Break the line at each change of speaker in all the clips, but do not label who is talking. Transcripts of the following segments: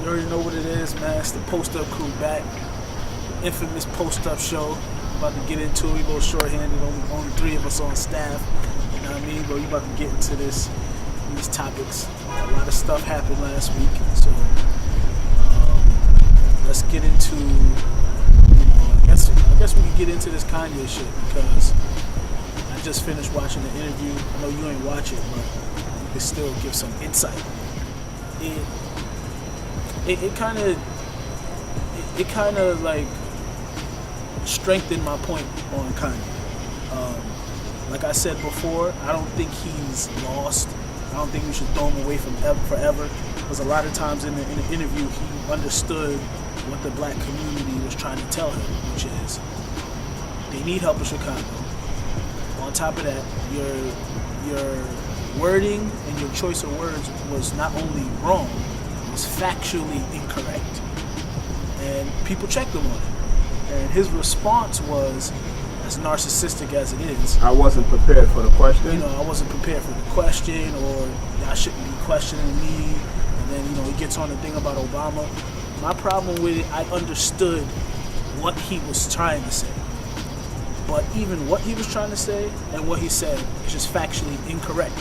already know what it is, man. It's the Post Up Crew back. Infamous Post Up show. About to get into it. We go shorthanded. Only 3 of us on staff. You know what I mean? But we about to get into these topics. A lot of stuff happened last week. So let's get into, I guess we can get into this Kanye shit because I just finished watching the interview. I know you ain't watch it, but you can still give some insight. It kind of like strengthened my point on Kanye. Like I said before, I don't think he's lost. I don't think we should throw him away from forever. Because a lot of times in the interview, he understood what the black community was trying to tell him, which is they need help in Chicago. On top of that, your wording and your choice of words was not only wrong, it was factually incorrect. And people checked him on it. And his response was, as narcissistic as it is,
I wasn't prepared for the question.
I wasn't prepared for the question, or I shouldn't be questioning me. And then, he gets on the thing about Obama. My problem with it, I understood what he was trying to say. But even what he was trying to say and what he said is just factually incorrect.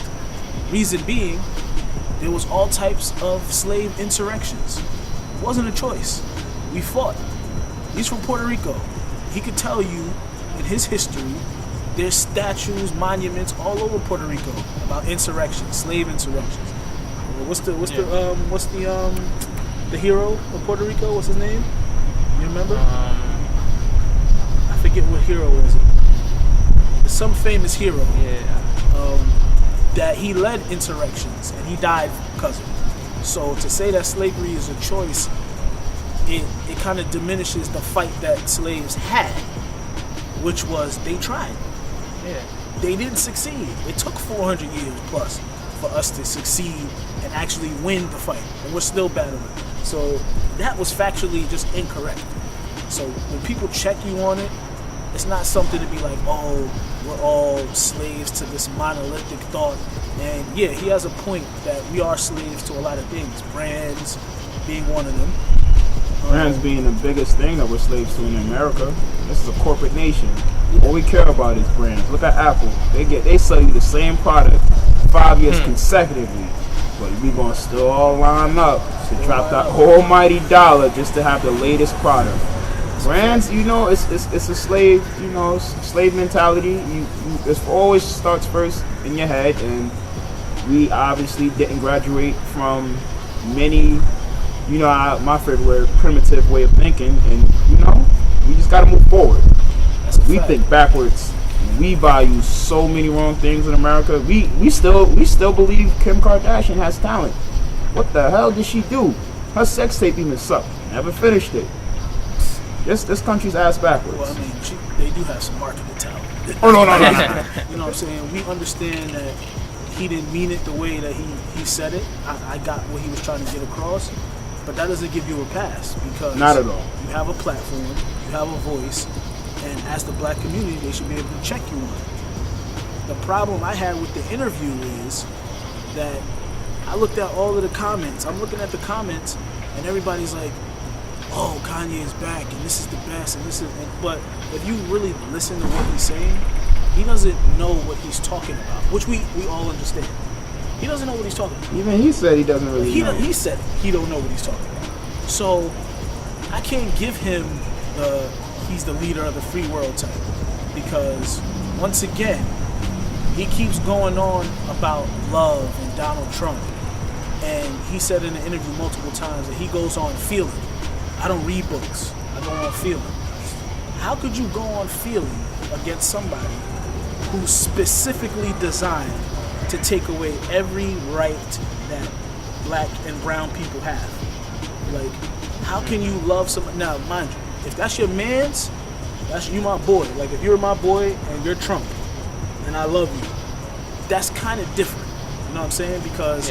Reason being, there was all types of slave insurrections. It wasn't a choice. We fought. He's from Puerto Rico. He could tell you in his history, there's statues, monuments all over Puerto Rico about insurrections, slave insurrections. What's the hero of Puerto Rico? What's his name? You remember? I forget what hero was it. There's some famous hero.
Yeah.
That he led insurrections and he died because of it. So to say that slavery is a choice, it kind of diminishes the fight that slaves had, which was they tried.
Yeah.
They didn't succeed. It took 400 years plus for us to succeed and actually win the fight, and we're still battling. So that was factually just incorrect. So when people check you on it, it's not something to be like, oh, we're all slaves to this monolithic thought. And yeah, he has a point that we are slaves to a lot of things, brands being one of them.
Brands being the biggest thing that we're slaves to in America. This is a corporate nation. All we care about is brands. Look at Apple. They sell you the same product 5 years consecutively, but we gonna still all line up to drop that almighty dollar just to have the latest product. Brands, it's a slave, slave mentality. It always starts first in your head, and we obviously didn't graduate from many. My favorite word, primitive way of thinking, and we just got to move forward. We think backwards. We value so many wrong things in America. We still believe Kim Kardashian has talent. What the hell did she do? Her sex tape even sucked. Never finished it. This country's ass backwards.
Well, I mean, they do have some marketing talent.
Oh no.
You know what I'm saying? We understand that he didn't mean it the way that he said it. I got what he was trying to get across. But that doesn't give you a pass because
not at all.
You have a platform, you have a voice, and as the black community, they should be able to check you on it. The problem I had with the interview is that I looked at all of the comments. I'm looking at the comments, and everybody's like, "Oh, Kanye is back, and this is the best, and this is." But if you really listen to what he's saying, he doesn't know what he's talking about, which we all understand. He doesn't know what he's talking about.
Even he said he doesn't really know.
He said he don't know what he's talking about. So I can't give him he's the leader of the free world type, because once again he keeps going on about love and Donald Trump, and he said in the interview multiple times that he goes on feeling. I don't read books. I go on feeling. How could you go on feeling against somebody who's specifically designed to take away every right that black and brown people have? Like, how can you love somebody? Now, mind you, if that's your man's, that's you my boy. Like, if you're my boy and you're Trump, and I love you, that's kind of different. You know what I'm saying? Because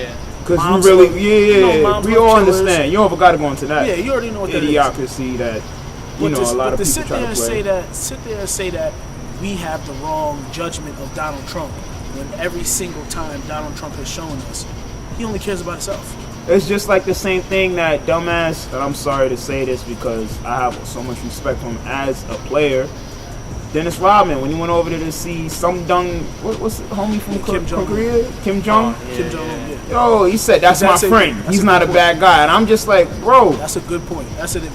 we all understand. You don't got to go into that.
Yeah, you already know what that is.
Idiocracy that a lot of people try to play.
Sit there and say that we have the wrong judgment of Donald Trump when every single time Donald Trump has shown us he only cares about himself.
It's just like the same thing that dumbass, and I'm sorry to say this because I have so much respect for him as a player. Dennis Rodman, when he went over there to see some what's the homie from Korea? Kim Jong?
Kim Jong-un, yeah.
Yo, he said, that's my friend. He's not a bad guy. And I'm just like, bro.
That's a good point.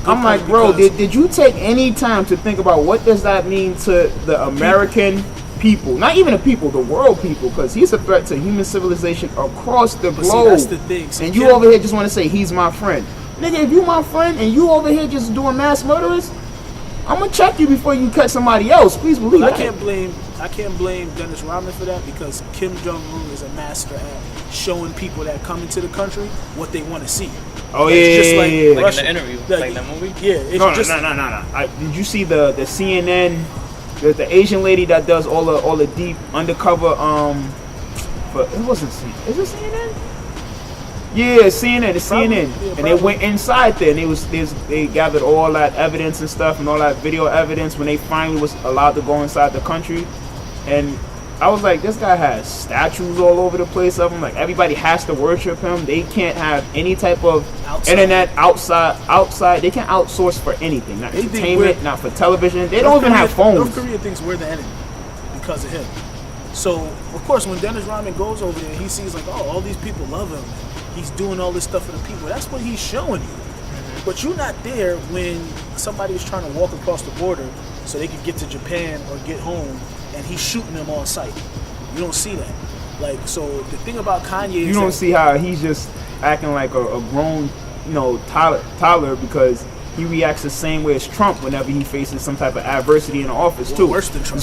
I'm like, bro, did you take any time to think about what does that mean to the American people? Not even the people, the world people, because he's a threat to human civilization across the globe.
See, that's the thing. See,
and you over here just want to say he's my friend. Nigga, if you my friend and you over here just doing mass murderers, I'm gonna check you before you cut somebody else. Please believe that.
I can't blame Dennis Rodman for that because Kim Jong-un is a master at showing people that come into the country what they want to see.
Oh
like,
yeah,
just like
yeah.
Like in the interview, like that movie.
Yeah, it's
no. Did you see the CNN? The Asian lady that does all the deep undercover. But it wasn't CNN. Is it CNN? Yeah, CNN. It's CNN.
Yeah,
and they went inside there, and they gathered all that evidence and stuff, and all that video evidence when they finally was allowed to go inside the country. And I was like, this guy has statues all over the place of him. Like everybody has to worship him. They can't have any type of internet outside. They can't outsource for anything. Not entertainment, not for television. They don't even have phones.
North Korea thinks we're the enemy because of him. So of course, when Dennis Rodman goes over there, he sees like, oh, all these people love him. He's doing all this stuff for the people. That's what he's showing you. But you're not there when somebody is trying to walk across the border so they can get to Japan or get home, and he's shooting them on sight. You don't see that. Like, so the thing about Kanye is
you don't see how he's just acting like a grown, toddler because he reacts the same way as Trump whenever he faces some type of adversity in the office too.
Worse than Trump.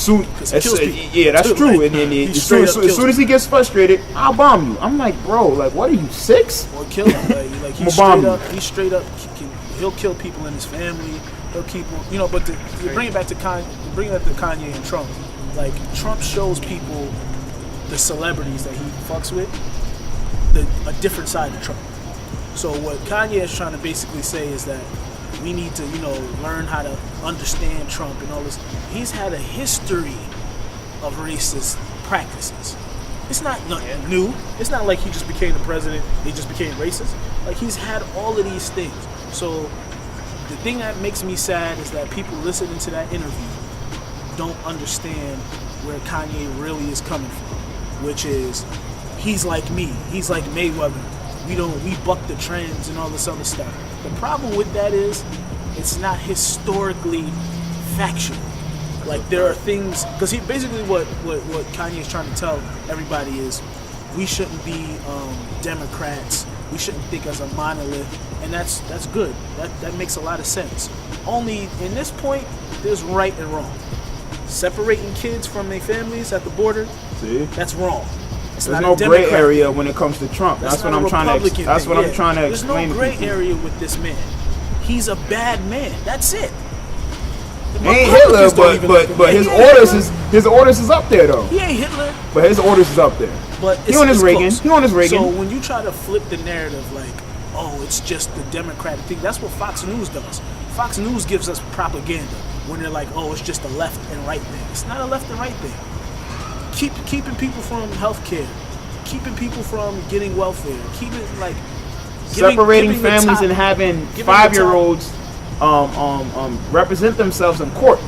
Yeah, that's true. And then as soon as he gets frustrated, I'll bomb you. I'm like, bro, like, what are you, 6?
Or kill him. Like he's straight up. He'll kill people in his family. He'll keep, But to bring it back to Kanye and Trump, like Trump shows people, the celebrities that he fucks with, a different side of Trump. So what Kanye is trying to basically say is that we need to, learn how to understand Trump and all this. He's had a history of racist practices. It's not nothing new. It's not like he just became the president, he just became racist. Like, he's had all of these things. So the thing that makes me sad is that people listening to that interview don't understand where Kanye really is coming from, which is he's like me. He's like Mayweather. We buck the trends and all this other stuff. The problem with that is it's not historically factual. Like, there are things, because he basically what Kanye is trying to tell everybody is we shouldn't be Democrats. We shouldn't think as a monolith, and that's good. That makes a lot of sense. Only in this point, there's right and wrong. Separating kids from their families at the border, that's wrong.
There's no gray area when it comes to Trump. That's what I'm trying to explain.
There's no gray area with this man. He's a bad man. That's it.
He ain't Hitler, but his orders is up there though.
He ain't Hitler.
But his orders is up there.
But
he on his Reagan.
Close.
He on his Reagan.
So when you try to flip the narrative, like, oh, it's just the Democratic thing. That's what Fox News does. Fox News gives us propaganda when they're like, oh, it's just a left and right thing. It's not a left and right thing. Keeping people from health care, keeping people from getting welfare,
separating families and having 5-year-olds represent themselves in court.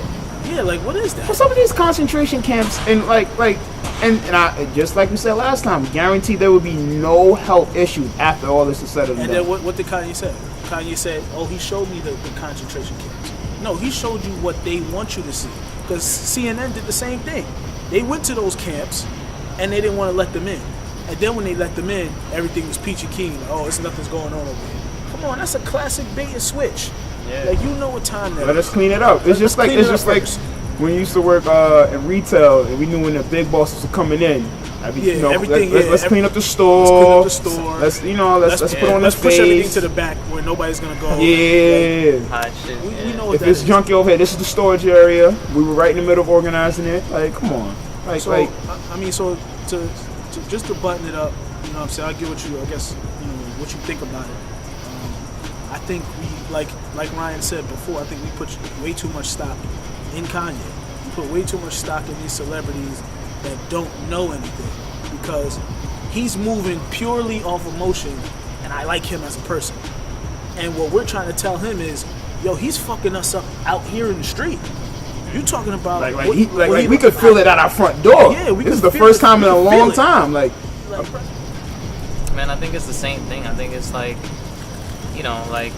Yeah, like, what is that?
For some of these concentration camps, and and I, just like we said last time, guarantee there will be no health issues after all this is said and done.
And then what did Kanye say? Kanye said, oh, he showed me the concentration camps. No, he showed you what they want you to see. Because CNN did the same thing. They went to those camps, and they didn't want to let them in. And then when they let them in, everything was peachy keen. Oh, nothing's going on over here. Come on, that's a classic bait and switch. Yeah. Like, you know what time that is.
Let us clean it up. It's just like when you used to work in retail, and we knew when the big bosses were coming in. Let's clean up the store. Let's put on the face.
Let's push everything to the back where nobody's gonna go.
Yeah.
We know what
if it's junky over here, this is the storage area. We were right in the middle of organizing it. Like, come on.
So to just to button it up, you know what I'm saying? I get what you think about it. I think we, like Ryan said before, I think we put way too much stock in Kanye. We put way too much stock in these celebrities that don't know anything, because he's moving purely off emotion, and and I like him as a person. And what we're trying to tell him is, yo, he's fucking us up out here in the street. You talking about
we could feel it at our front door.
Yeah,
this is the first time in a long time. Like,
man, I think it's the same thing. I think it's like, you know, like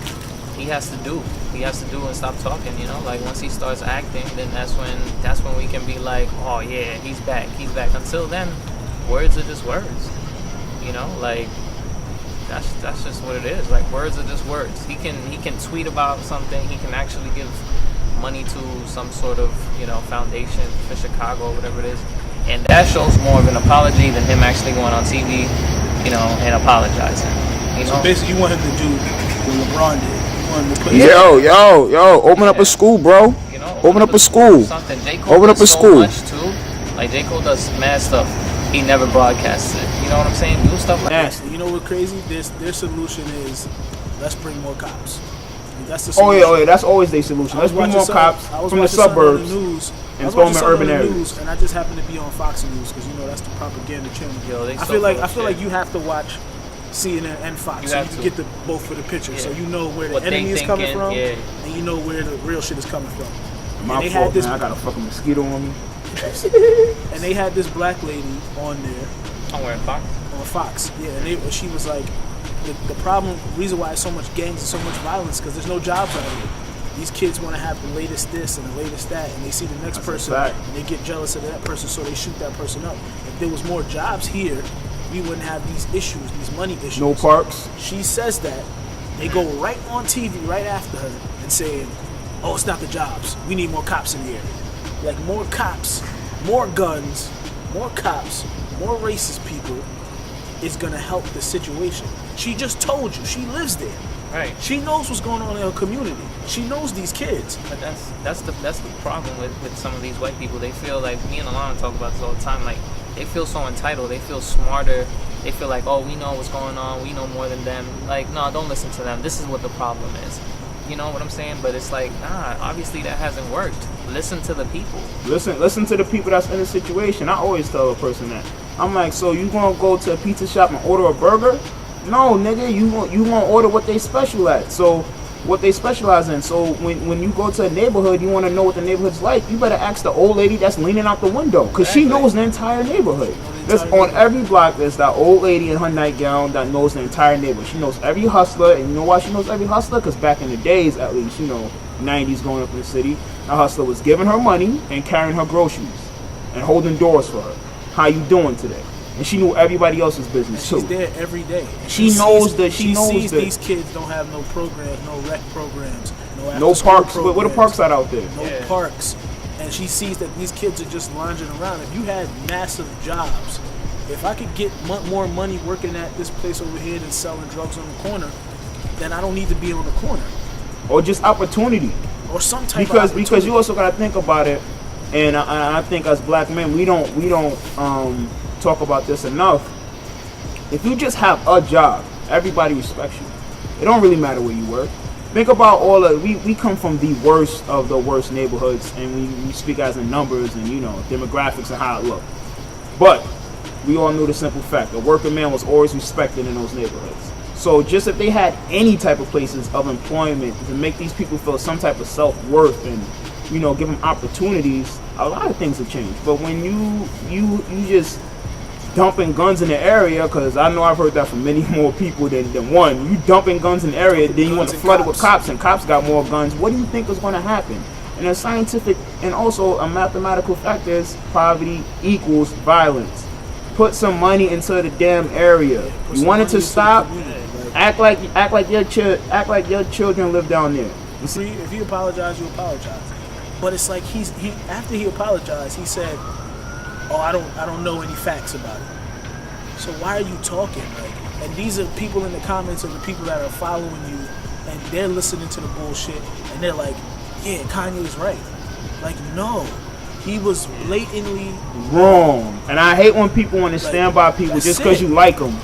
he has to do and stop talking. You know, like once he starts acting, then that's when we can be like, oh yeah, he's back. Until then, words are just words. You know, like that's just what it is. Like words are just words. He can tweet about something. He can actually give money to some sort of, you know, foundation for Chicago or whatever it is, and that shows more of an apology than him actually going on TV, you know, and apologizing. You know?
So basically, you want him to do what LeBron did. You want him to put
yo, open up a school, bro.
You know,
open up a school.
Something. J. Cole
open up a
so
school.
Much too. Like J. Cole does mad stuff. He never broadcasts it. You know what I'm saying? Do stuff like that.
You know what crazy? Their solution is, let's bring more cops. That's the solution.
Oh yeah, that's always their solution. Let's bring more cops from the suburbs and throw them in urban areas.
And I just happened to be on Fox News because you know that's the propaganda channel.
Yo,
I feel like you have to watch CNN and Fox so you can get the both for the picture, so you know where the enemy is coming from, and you know where the real shit is coming from.
My fault, man. I got a fucking mosquito on me.
And they had this black lady on there.
On Fox?
On Fox, yeah. And she was like, the problem, reason why there's so much gangs and so much violence, because there's no jobs out here. These kids want to have the latest this and the latest that, and they see the next person and they get jealous of that person, so they shoot that person up. If there was more jobs here, we wouldn't have these issues, these money issues.
No parks.
She says that. They go right on TV right after her and saying, oh, it's not the jobs. We need more cops in the area. Like more cops, more guns, more cops, more racist people is gonna help the situation. She just told you. She lives there.
Right.
She knows what's going on in her community. She knows these kids.
But that's the problem with some of these white people. They feel like, me and Alana talk about this all the time, like they feel so entitled, they feel smarter, they feel like, oh, we know what's going on, we know more than them. Like, no, don't listen to them. This is what the problem is. You know what I'm saying? But it's like, nah, obviously that hasn't worked. Listen to the people.
Listen to the people that's in the situation. I always tell a person that. I'm like, so you gonna go to a pizza shop and order a burger? No, nigga, you gonna order what they special at. So what they specialize in. So when you go to a neighborhood, you want to know what the neighborhood's like. You better ask the old lady that's leaning out the window, because she knows the entire neighborhood. There's on every block there's that old lady in her nightgown that knows the entire neighborhood. She knows every hustler, and you know why she knows every hustler? Because back in the days, at least, you know, 90s going up in the city, a hustler was giving her money and carrying her groceries and holding doors for her. How you doing today? And she knew everybody else's business too.
She's there every day.
She knows these
kids don't have no programs, no rec programs,
no parks. What are parks out there?
No parks. And she sees that these kids are just lounging around. If you had massive jobs, if I could get more money working at this place over here than selling drugs on the corner, then I don't need to be on the corner.
Or just opportunity.
Or some type of opportunity.
Because you also got to think about it, and I think as black men we don't talk about this enough. If you just have a job, everybody respects you. It don't really matter where you work. Think about we come from the worst of the worst neighborhoods, and we speak as in numbers and, you know, demographics and how it looked. But we all knew the simple fact: the working man was always respected in those neighborhoods. So just if they had any type of places of employment to make these people feel some type of self-worth and, you know, give them opportunities, a lot of things have changed. But when you just dumping guns in the area, because I know I've heard that from many more people than one. You dumping guns in the area, then you want to flood it with cops, and cops got more guns. What do you think is going to happen? And a scientific and also a mathematical fact is poverty equals violence. Put some money into the damn area. You want it to stop? Act like your children live down there.
If he apologized, you apologize. But it's like after he apologized, he said, oh, I don't know any facts about it. So why are you talking? Like, and these are people in the comments of the people that are following you, and they're listening to the bullshit, and they're like, yeah, Kanye's right. Like, no, he was blatantly
wrong. And I hate when people want to stand by people just because you like them,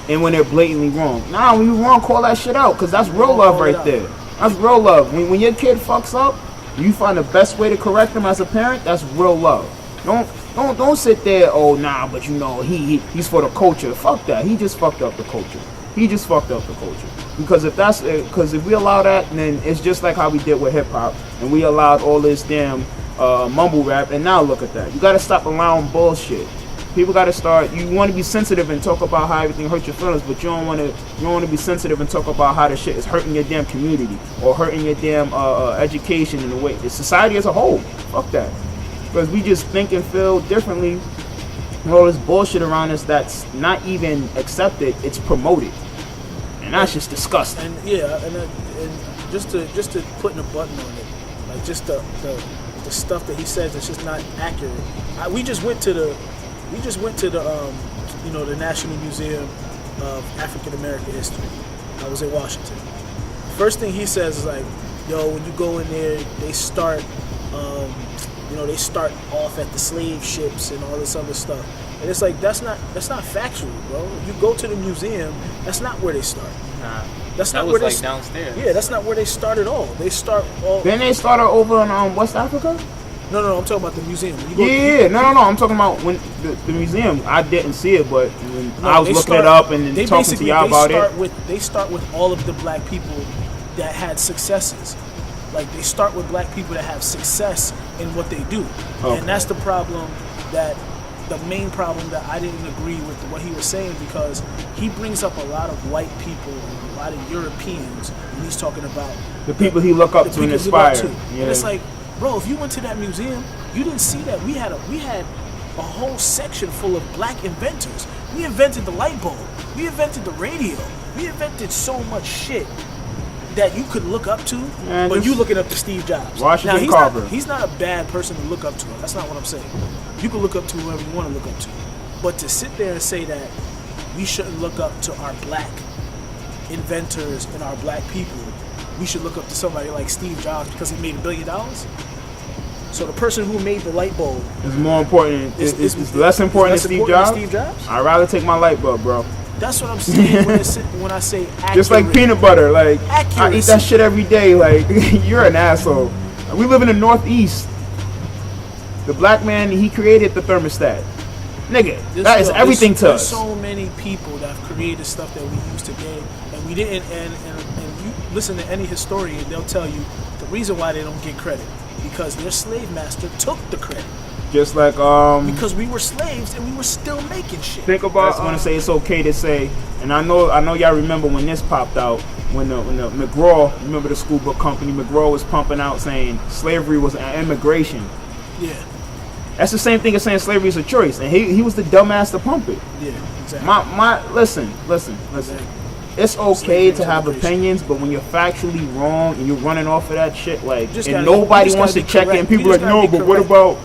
and when they're blatantly wrong. Nah, when you wrong, call that shit out, because that's real love right there. That's real love. When your kid fucks up, you find the best way to correct them as a parent. That's real love. Don't sit there, oh nah, but you know he's for the culture. Fuck that. He just fucked up the culture. He just fucked up the culture. Because if we allow that, then it's just like how we did with hip hop, and we allowed all this damn mumble rap, and now look at that. You gotta stop allowing bullshit. People gotta start. You want to be sensitive and talk about how everything hurts your feelings, but you don't want to be sensitive and talk about how the shit is hurting your damn community or hurting your damn education in the way the society as a whole. Fuck that. Because we just think and feel differently. And all this bullshit around us that's not even accepted, it's promoted, and that's just disgusting.
And and just to put a button on it, like just the stuff that he says that's just not accurate. We just went to the the National Museum of African American History. I was in Washington. First thing he says is like, yo, when you go in there, they start off at the slave ships and all this other stuff. And it's like that's not factual, bro. If you go to the museum, that's not where they start.
Nah,
that's
that
not
was
where
like
they
downstairs.
Yeah, that's not where they start at all. They start all.
Then they started over in West Africa.
No, I'm talking about the museum. When you go
No. I'm talking about when the museum. I didn't see it, but when I was looking it up and then talking to y'all about it.
They start with all of the black people that had successes. Like they start with black people that have success in what they do, and that's the problem. The main problem that I didn't agree with what he was saying, because he brings up a lot of white people and a lot of Europeans, and he's talking about
the people he look up to and inspire.
And it's like, bro, if you went to that museum, you didn't see that. We had a whole section full of black inventors. We invented the light bulb. We invented the radio. We invented so much shit that you could look up to, but you looking up to Steve Jobs.
Washington Carver.
He's not a bad person to look up to. That's not what I'm saying. You can look up to whoever you want to look up to. But to sit there and say that we shouldn't look up to our black inventors and our black people, we should look up to somebody like Steve Jobs because he made $1 billion? So the person who made the light bulb
is more important. It's less important than Steve Jobs? I'd rather take my light bulb, bro.
That's what I'm saying when I say accurate.
Just like peanut butter, like accuracy. I eat that shit every day. Like you're an asshole. We live in the Northeast. The black man, he created the thermostat. Nigga, that is everything to us.
There's so many people that have created stuff that we use today, and we didn't. And you listen to any historian, they'll tell you the reason why they don't get credit because their slave master took the credit.
Just like
because we were slaves and we were still making shit.
Think about I want to say it's okay to say, and I know y'all remember when this popped out when the McGraw, remember the school book company McGraw was pumping out saying slavery was an immigration.
Yeah.
That's the same thing as saying slavery is a choice, and he was the dumbass to pump it.
Yeah, exactly.
Listen.
Exactly.
It's okay to have opinions, but when you're factually wrong and you're running off of that shit, like, and nobody wants to check in, people are like, no, but what about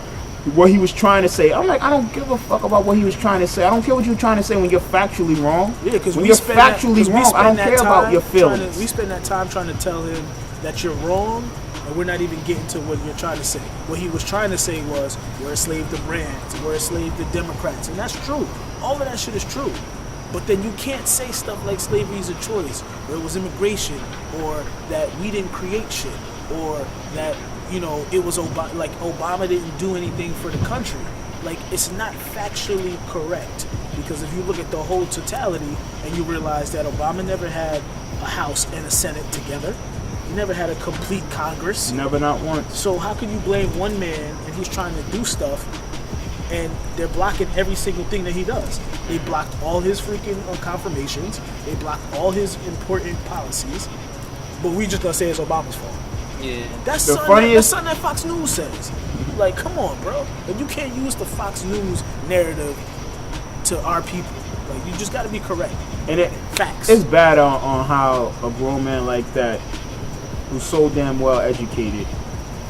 what he was trying to say? I'm like, I don't give a fuck about what he was trying to say. I don't care what you're trying to say when you're factually wrong.
Yeah, because
when you're factually wrong, I don't care about your feelings.
We spend that time trying to tell him that you're wrong, and we're not even getting to what you're trying to say. What he was trying to say was, we're a slave to brands, we're a slave to Democrats, and that's true. All of that shit is true. But then you can't say stuff like slavery is a choice, or it was immigration, or that we didn't create shit, or that, it was Obama didn't do anything for the country. Like, it's not factually correct. Because if you look at the whole totality and you realize that Obama never had a House and a Senate together, he never had a complete Congress.
Never, not once.
So how can you blame one man and he's trying to do stuff and they're blocking every single thing that he does? They blocked all his freaking confirmations. They blocked all his important policies. But we just gonna say it's Obama's fault.
Yeah.
That's something that Fox News says. Like, come on, bro. Like, you can't use the Fox News narrative to our people. Like, you just gotta be correct.
And
facts.
It's bad on how a grown man like that, who's so damn well educated,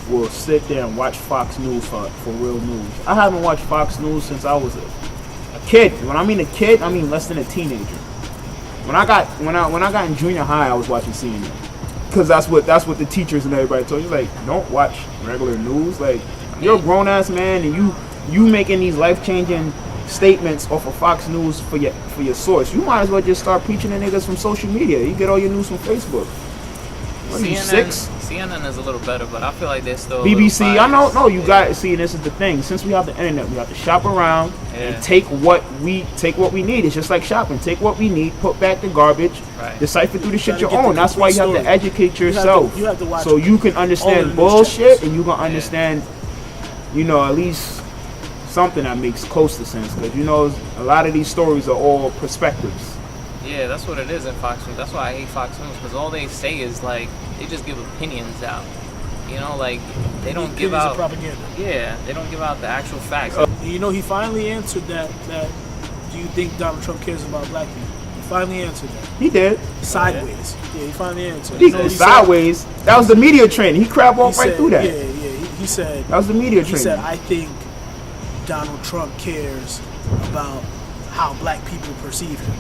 will sit there and watch Fox News for real news. I haven't watched Fox News since I was a kid. When I mean a kid, I mean less than a teenager. When I got in junior high, I was watching CNN because that's what the teachers and everybody told you. Like, don't watch regular news. Like, you're a grown ass man and you making these life changing statements off of Fox News for your source. You might as well just start preaching to niggas from social media. You get all your news from Facebook. What are you, 6?
CNN is a little better, but I feel like they're still
BBC,
a little
I know.
biased.
No, you got. See, this is the thing. Since we have the internet, we have to shop around and take what we need. It's just like shopping. Take what we need, put back the garbage,
Right.
decipher through the shit
gotta
you
get the
own. That's why you have
complete
to educate yourself,
You have to watch
so you can
all
understand
of the news
bullshit
channels.
and you can understand, you know, at least something that makes close to sense. Because you know, a lot of these stories are all perspectives.
Yeah, that's what it is in Fox News. That's why I hate Fox News, because all they say is like they just give opinions out. You know, like they don't give
Opinions
out
of propaganda.
Yeah, they don't give out the actual facts.
You know, he finally answered that. Do you think Donald Trump cares about black people? He finally answered that.
He did.
Sideways. Yeah, he finally answered.
He
You know what
said
he
sideways. That was the media training. He crab walked right
said?
through that.
Yeah. He said.
That was the media
He
training.
said, I think Donald Trump cares about how black people perceive him.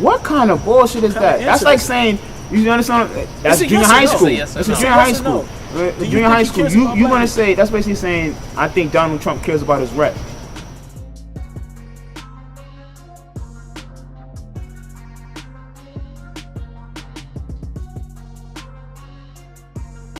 What kind of bullshit is
What kind
that?
of
That's
answer
like
is
saying, you understand? That's
It's a
junior
yes or
high
no.
school.
It's a yes or
That's a
no.
junior high
Yes or
school.
no? Do you
Junior high
think he
school.
cares
You
about
want to
black
say that's basically saying I think Donald Trump cares about his rep.